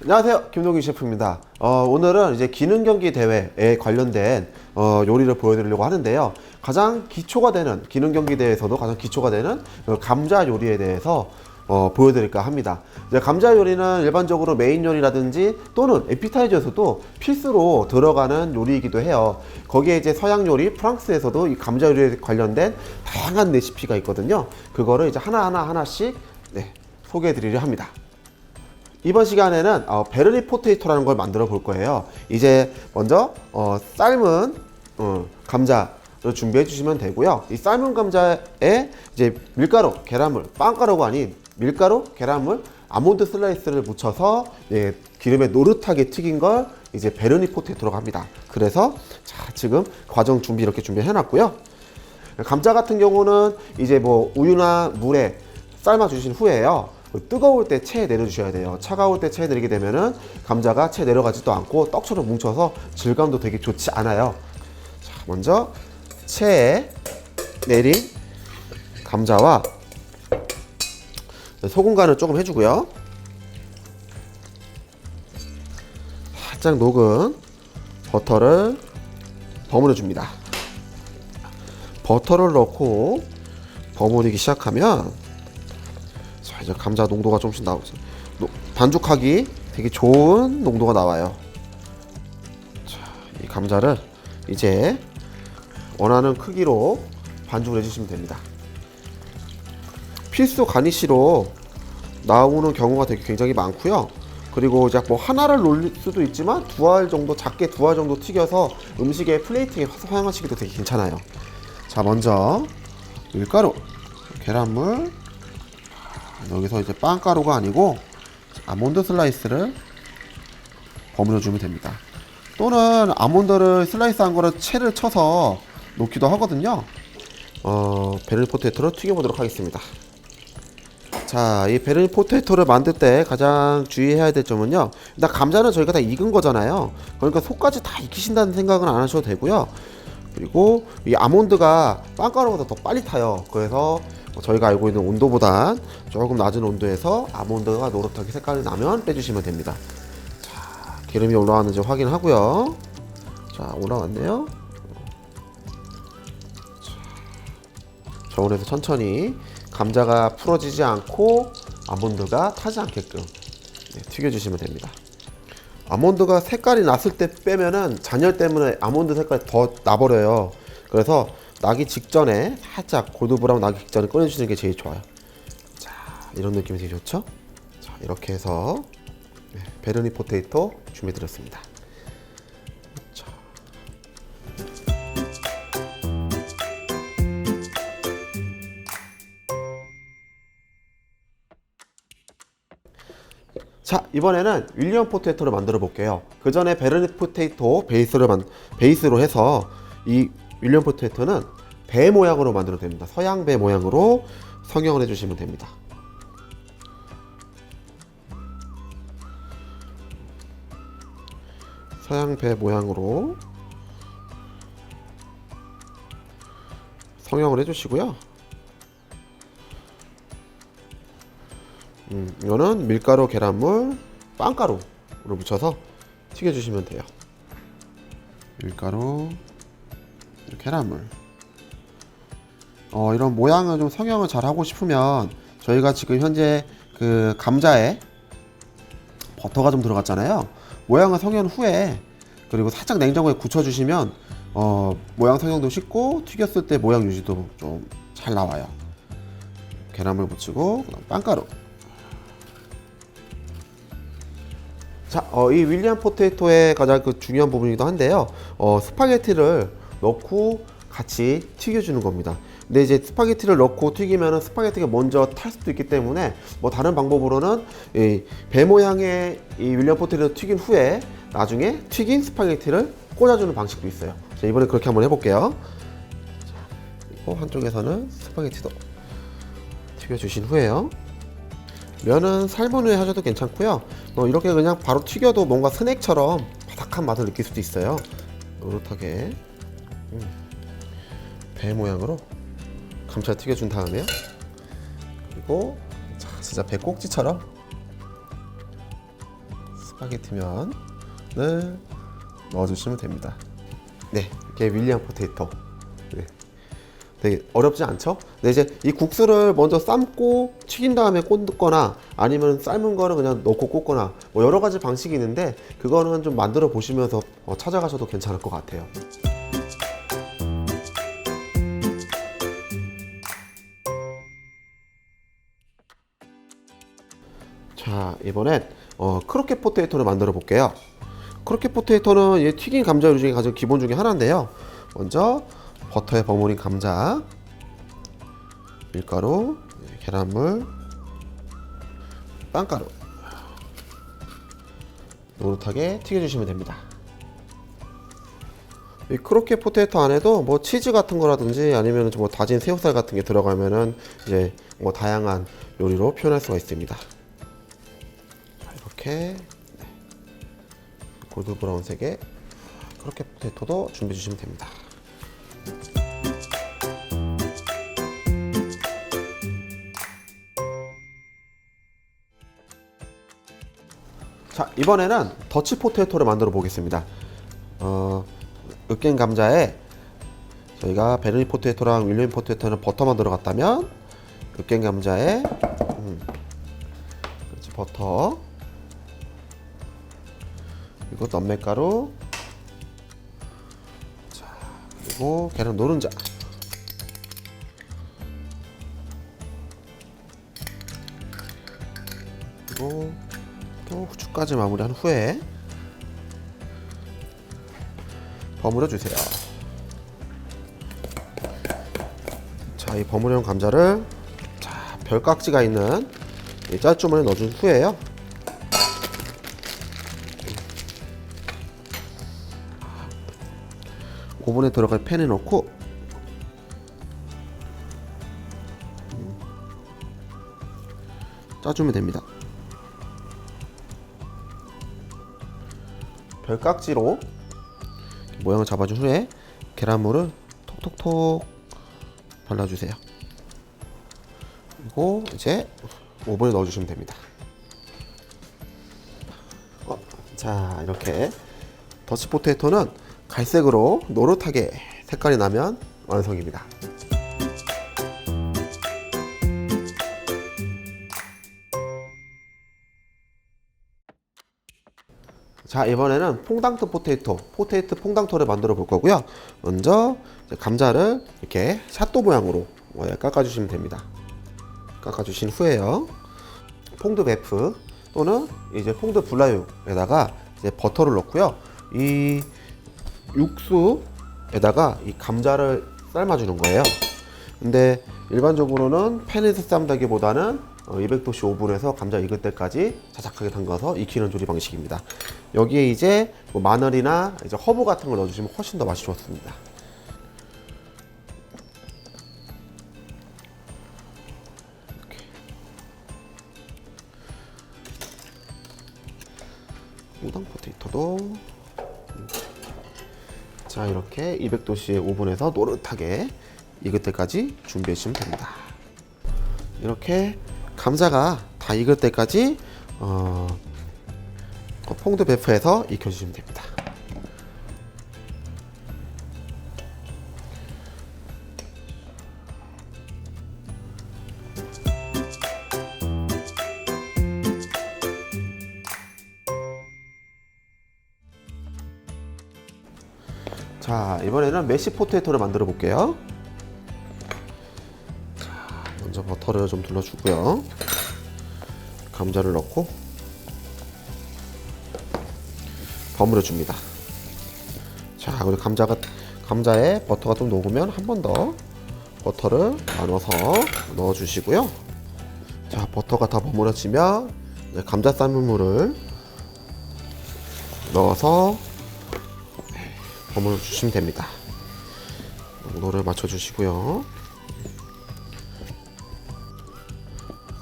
안녕하세요, 김동기 셰프입니다. 오늘은 이제 기능 경기 대회에 관련된 요리를 보여드리려고 하는데요. 가장 기초가 되는 기능 경기 대회에서도 가장 기초가 되는 감자 요리에 대해서 보여드릴까 합니다. 이제 감자 요리는 일반적으로 메인 요리라든지 또는 에피타이저에서도 필수로 들어가는 요리이기도 해요. 거기에 이제 서양 요리, 프랑스에서도 이 감자 요리에 관련된 다양한 레시피가 있거든요. 그거를 이제 하나씩 소개해드리려 합니다. 이번 시간에는 베르니 포테이토라는 걸 만들어 볼 거예요. 이제 먼저 삶은 감자를 준비해 주시면 되고요. 이 삶은 감자에 이제 밀가루, 계란물, 빵가루가 아닌 밀가루, 계란물, 아몬드 슬라이스를 묻혀서 기름에 노릇하게 튀긴 걸 이제 베르니 포테이토라고 합니다. 그래서 자, 지금 과정 준비 이렇게 준비해 놨고요. 감자 같은 경우는 이제 뭐 우유나 물에 삶아 주신 후에요. 뜨거울 때 체에 내려주셔야 돼요. 차가울 때 체에 내리게 되면은 감자가 체에 내려가지도 않고 떡처럼 뭉쳐서 질감도 되게 좋지 않아요. 자, 먼저 체에 내린 감자와 소금 간을 조금 해주고요. 살짝 녹은 버터를 버무려 줍니다. 버터를 넣고 버무리기 시작하면 이제 감자 농도가 조금씩 나오죠. 반죽하기 되게 좋은 농도가 나와요. 자, 이 감자를 이제 원하는 크기로 반죽을 해주시면 됩니다. 필수 가니쉬로 나오는 경우가 되게 굉장히 많고요. 그리고 이제 뭐 하나를 넣을 수도 있지만 두 알 정도, 작게 두 알 정도 튀겨서 음식에 플레이팅에 사용하시기도 되게 괜찮아요. 자, 먼저 밀가루, 계란물, 여기서 이제 빵가루가 아니고 아몬드 슬라이스를 버무려 주면 됩니다. 또는 아몬드를 슬라이스한 거를 채를 쳐서 놓기도 하거든요. 베르니 포테이토를 튀겨보도록 하겠습니다. 자, 이 베르니 포테이토를 만들 때 가장 주의해야 될 점은요, 일단 감자는 저희가 다 익은 거잖아요. 그러니까 속까지 다 익히신다는 생각은 안 하셔도 되고요. 그리고 이 아몬드가 빵가루보다 더 빨리 타요. 그래서 저희가 알고 있는 온도보다 조금 낮은 온도에서 아몬드가 노릇하게 색깔이 나면 빼주시면 됩니다. 자, 기름이 올라왔는지 확인하고요. 자, 올라왔네요. 저온에서 천천히 감자가 풀어지지 않고 아몬드가 타지 않게끔 튀겨주시면 됩니다. 아몬드가 색깔이 났을 때 빼면은 잔열 때문에 아몬드 색깔이 더 나버려요. 그래서 나기 직전에 살짝 골드 브라운 나기 직전에 꺼내주시는 게 제일 좋아요. 자, 이런 느낌이 되게 좋죠? 자, 이렇게 해서 베르니 포테이토 준비해 드렸습니다. 자, 이번에는 윌리엄 포테이토를 만들어 볼게요. 그 전에 베르니 포테이토 베이스로 해서 이 윌리엄 포테이토는 배 모양으로 만들어도 됩니다. 서양 배 모양으로 성형을 해주시면 됩니다. 서양 배 모양으로 성형을 해주시고요. 이거는 밀가루, 계란물, 빵가루로 묻혀서 튀겨주시면 돼요. 밀가루, 계란물. 이런 모양을 좀 성형을 잘 하고 싶으면 저희가 지금 현재 그 감자에 버터가 좀 들어갔잖아요. 모양을 성형 후에 그리고 살짝 냉장고에 굳혀주시면 모양 성형도 쉽고 튀겼을 때 모양 유지도 좀 잘 나와요. 계란물 묻히고 그다음 빵가루. 자, 이 윌리엄 포테이토의 가장 중요한 부분이기도 한데요. 스파게티를 넣고 같이 튀겨주는 겁니다. 근데 이제 스파게티를 넣고 튀기면 스파게티가 먼저 탈 수도 있기 때문에 뭐 다른 방법으로는 이 배 모양의 이 윌리엄 포테이토를 튀긴 후에 나중에 튀긴 스파게티를 꽂아주는 방식도 있어요. 자, 이번에 그렇게 한번 해볼게요. 자, 그리고 한쪽에서는 스파게티도 튀겨주신 후에요. 면은 삶은 후에 하셔도 괜찮고요. 이렇게 그냥 바로 튀겨도 뭔가 스낵처럼 바삭한 맛을 느낄 수도 있어요. 노릇하게 배 모양으로 감자 튀겨준 다음에요. 그리고 자, 진짜 배 꼭지처럼 스파게티면을 넣어주시면 됩니다. 네, 이게 윌리엄 포테이토. 네, 되게 어렵지 않죠? 네, 이제 이 국수를 먼저 삶고 튀긴 다음에 꽂거나 아니면 삶은 거를 그냥 넣고 꽂거나 뭐 여러 가지 방식이 있는데 그거는 좀 만들어 보시면서 찾아가셔도 괜찮을 것 같아요. 자, 이번엔 크로켓 포테이토를 만들어 볼게요. 크로켓 포테이토는 이 튀긴 감자 요리 중에 가장 기본 중에 하나인데요. 먼저 버터에 버무린 감자, 밀가루, 계란물, 빵가루 노릇하게 튀겨주시면 됩니다. 이 크로켓 포테이토 안에도 뭐 치즈 같은 거라든지 아니면 뭐 다진 새우살 같은 게 들어가면은 이제 뭐 다양한 요리로 표현할 수가 있습니다. 이렇게 골드 브라운색의 크로켓 포테이토도 준비해 주시면 됩니다. 자, 이번에는 더치 포테이토를 만들어 보겠습니다. 으깬 감자에 저희가 베르니 포테이토랑 윌리엄 포테이토는 버터만 들어갔다면 으깬 감자에 그렇지, 버터, 그리고 넛맥가루, 자, 그리고 계란 노른자, 그리고 또 후추까지 마무리한 후에 버무려 주세요. 자, 이 버무려온 감자를 자, 별깍지가 있는 이 짤주머니에 넣어준 후에요. 오븐에 들어갈 팬에 넣고 짜주면 됩니다. 별깍지로 모양을 잡아준 후에 계란물을 톡톡톡 발라주세요. 그리고 이제 오븐에 넣어주시면 됩니다. 자, 이렇게 더치 포테이토는 갈색으로 노릇하게 색깔이 나면 완성입니다. 자, 이번에는 퐁당트 포테이토 퐁당토를 만들어 볼 거고요. 먼저 감자를 이렇게 샤또 모양으로 깎아주시면 됩니다. 깎아주신 후에요, 퐁드 베프 또는 이제 퐁드 블라유에다가 이제 버터를 넣고요. 이 육수에다가 이 감자를 삶아주는 거예요. 근데 일반적으로는 팬에서 삶다기보다는 200도씨 오븐에서 감자 익을 때까지 자작하게 담가서 익히는 조리 방식입니다. 여기에 이제 뭐 마늘이나 이제 허브 같은 걸 넣어주시면 훨씬 더 맛이 좋습니다. 퐁당 포테이토도 자, 이렇게 200도씨의 오븐에서 노릇하게 익을 때까지 준비해 주시면 됩니다. 이렇게 감자가 다 익을 때까지 퐁드 베프에서 익혀주시면 됩니다. 자, 이번에는 메시 포테이토를 만들어 볼게요. 자, 먼저 버터를 좀 둘러주고요. 감자를 넣고 버무려 줍니다. 자, 그리고 감자에 버터가 좀 녹으면 한 번 더 버터를 나눠서 넣어 주시고요. 자, 버터가 다 버무려지면 감자 삶은 물을 넣어서 버무려 주시면 됩니다. 농도를 맞춰 주시고요.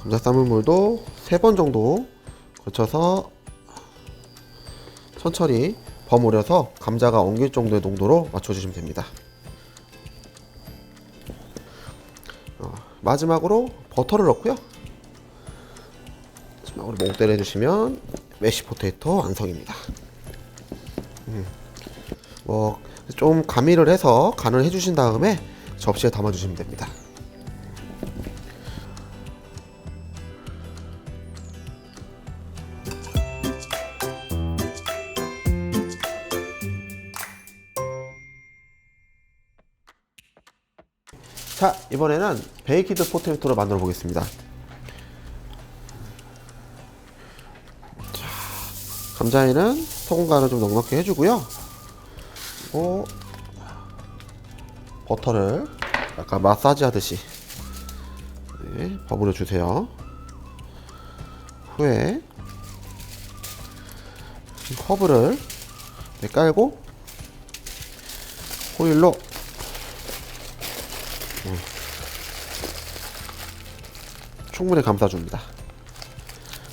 감자 삶은 물도 3번 정도 걸쳐서 천천히 버무려서 감자가 엉길 정도의 농도로 맞춰주시면 됩니다. 마지막으로 버터를 넣고요. 우리 몽때를 해주시면 메쉬 포테이토 완성입니다. 뭐 좀 가미를 해서 간을 해주신 다음에 접시에 담아주시면 됩니다. 자, 이번에는 베이키드 포테이토를 만들어 보겠습니다. 자, 감자에는 소금간을 좀 넉넉히 해주고요. 그리고 버터를 약간 마사지 하듯이 버무려 주세요. 후에 허브를 깔고 호일로 충분히 감싸줍니다.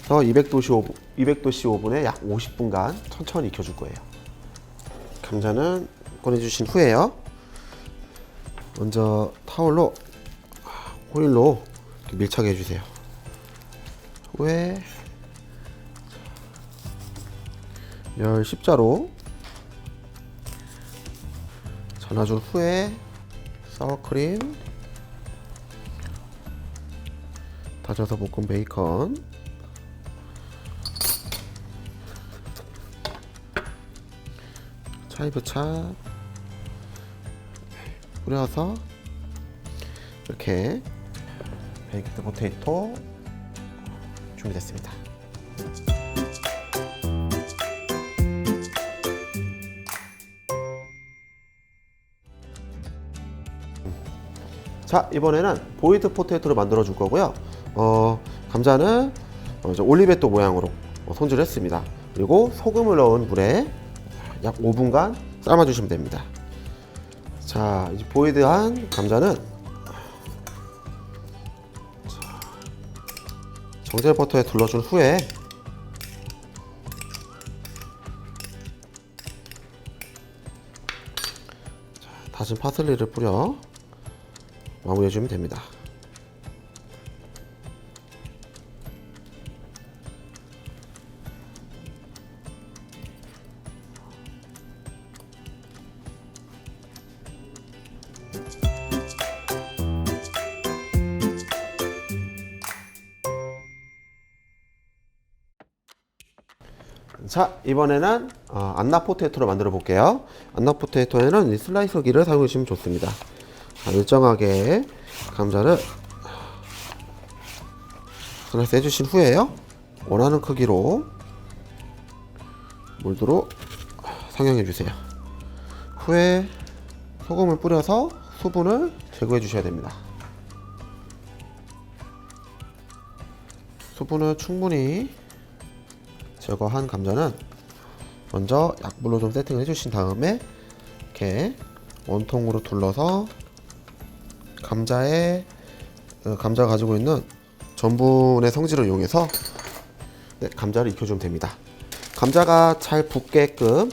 그래서 200도씨 오븐에 약 50분간 천천히 익혀줄 거예요. 감자는 꺼내주신 후에요. 먼저 타올로 호일로 이렇게 밀착해 주세요. 후에 열 십자로 전화준 후에 사워크림, 다져서 볶은 베이컨, 차이브차 뿌려서 이렇게 베이키드 포테이토 준비됐습니다. 자, 이번에는 보이드 포테이토를 만들어 줄 거고요. 감자는 올리베토 모양으로 손질을 했습니다. 그리고 소금을 넣은 물에 약 5분간 삶아 주시면 됩니다. 자, 이제 보이드한 감자는 정제 버터에 둘러준 후에 다진 파슬리를 뿌려 마무리해 주면 됩니다. 자, 이번에는 안나 포테이토를 만들어 볼게요. 안나 포테이토에는 이 슬라이서기를 사용해 주시면 좋습니다. 자, 일정하게 감자를 슬라이스 해주신 후에요. 원하는 크기로 몰드로 상형해 주세요. 후에 소금을 뿌려서 수분을 제거해 주셔야 됩니다. 수분을 충분히 제거한 감자는 먼저 약불로 좀 세팅을 해주신 다음에 이렇게 원통으로 둘러서 감자가 가지고 있는 전분의 성질을 이용해서 감자를 익혀주면 됩니다. 감자가 잘 붙게끔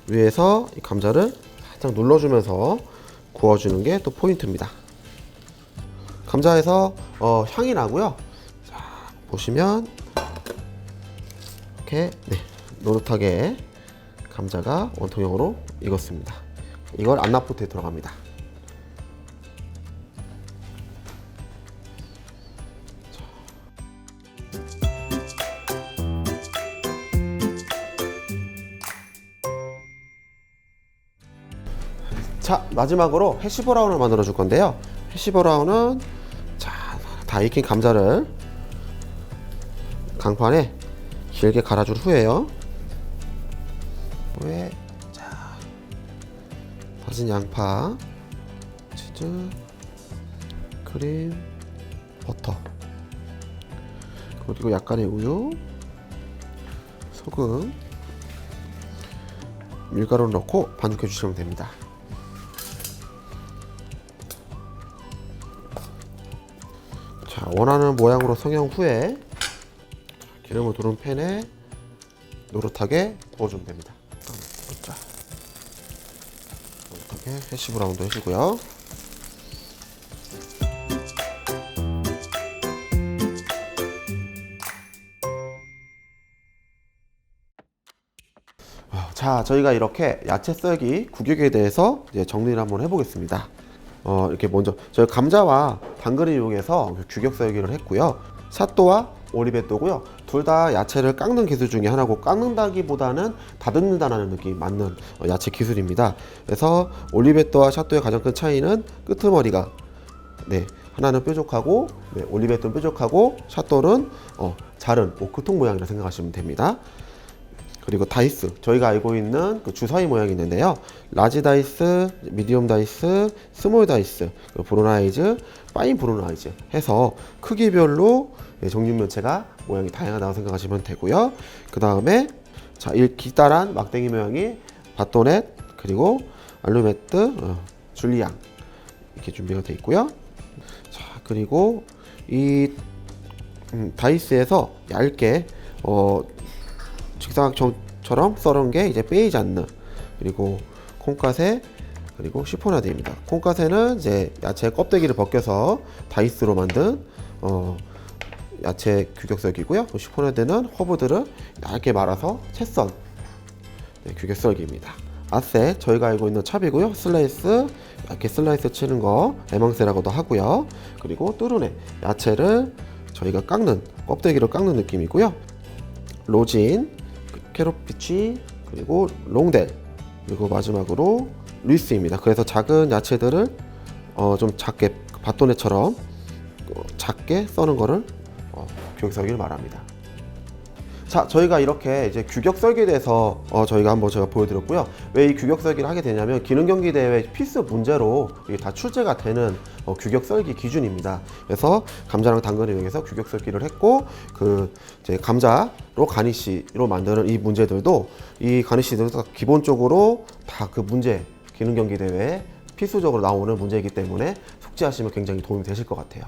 위에서 이 감자를 살짝 눌러주면서 구워주는 게 또 포인트입니다. 감자에서 향이 나고요. 자, 보시면 이렇게 노릇하게 감자가 원통형으로 익었습니다. 이걸 안나포테에 들어갑니다. 자, 마지막으로 해시브라운을 만들어 줄 건데요. 해시브라운은 다 익힌 감자를 강판에 길게 갈아준 후에요. 다진 양파, 치즈, 크림, 버터, 그리고 약간의 우유, 소금, 밀가루를 넣고 반죽해 주시면 됩니다. 자, 원하는 모양으로 성형 후에 기름을 두른 팬에 노릇하게 구워주면 됩니다. 노릇하게 해시브라운도 해주고요. 자, 저희가 이렇게 야채 썰기 규격에 대해서 이제 정리를 한번 해보겠습니다. 이렇게 먼저 저희 감자와 당근을 이용해서 규격 썰기를 했고요. 샷도와 오리배또고요. 둘 다 야채를 깎는 기술 중에 하나고, 깎는다기보다는 다듬는다는 느낌이 맞는 야채 기술입니다. 그래서 오리배또와 샷도의 가장 큰 차이는 끄트머리가 하나는 뾰족하고, 올리베토는 뾰족하고, 샷도는 자른 오크통 모양이라 생각하시면 됩니다. 그리고 다이스, 저희가 알고 있는 그 주사위 모양이 있는데요. 라지 다이스, 미디엄 다이스, 스몰 다이스, 브로나이즈, 파인 브로나이즈 해서 크기별로 정육면체가 모양이 다양하다고 생각하시면 되고요. 그 다음에 이 기다란 막대기 모양이 바토넷, 그리고 알루메트, 줄리앙 이렇게 준비가 되어 있고요. 자, 그리고 이 다이스에서 얇게 직사각형처럼 썰은 게 이제 베이잔느, 그리고 콩가세, 그리고 시포나드입니다. 콩가세는 이제 야채 껍데기를 벗겨서 다이스로 만든 야채 규격썰기고요. 시포나드는 허브들을 얇게 말아서 채 썬 규격썰기입니다. 아세, 저희가 알고 있는 찹이고요. 슬라이스, 이렇게 슬라이스 치는 거 에망세라고도 하고요. 그리고 뚜루네, 야채를 저희가 깎는, 껍데기를 깎는 느낌이고요. 로진, 캐롯피치, 그리고 롱델, 그리고 마지막으로 루이스입니다. 그래서 작은 야채들을 좀 작게, 바토네처럼 작게 써는 거를 규격썰기를 말합니다. 자, 저희가 이렇게 이제 규격썰기에 대해서 저희가 한번 제가 보여드렸고요. 왜 이 규격썰기를 하게 되냐면, 기능경기대회 필수 문제로 이게 다 출제가 되는 규격썰기 기준입니다. 그래서 감자랑 당근을 이용해서 규격썰기를 했고, 이제 감자로 가니쉬로 만드는 이 문제들도, 이 가니쉬들도 기본적으로 다 그 문제, 기능경기대회에 필수적으로 나오는 문제이기 때문에 숙지하시면 굉장히 도움이 되실 것 같아요.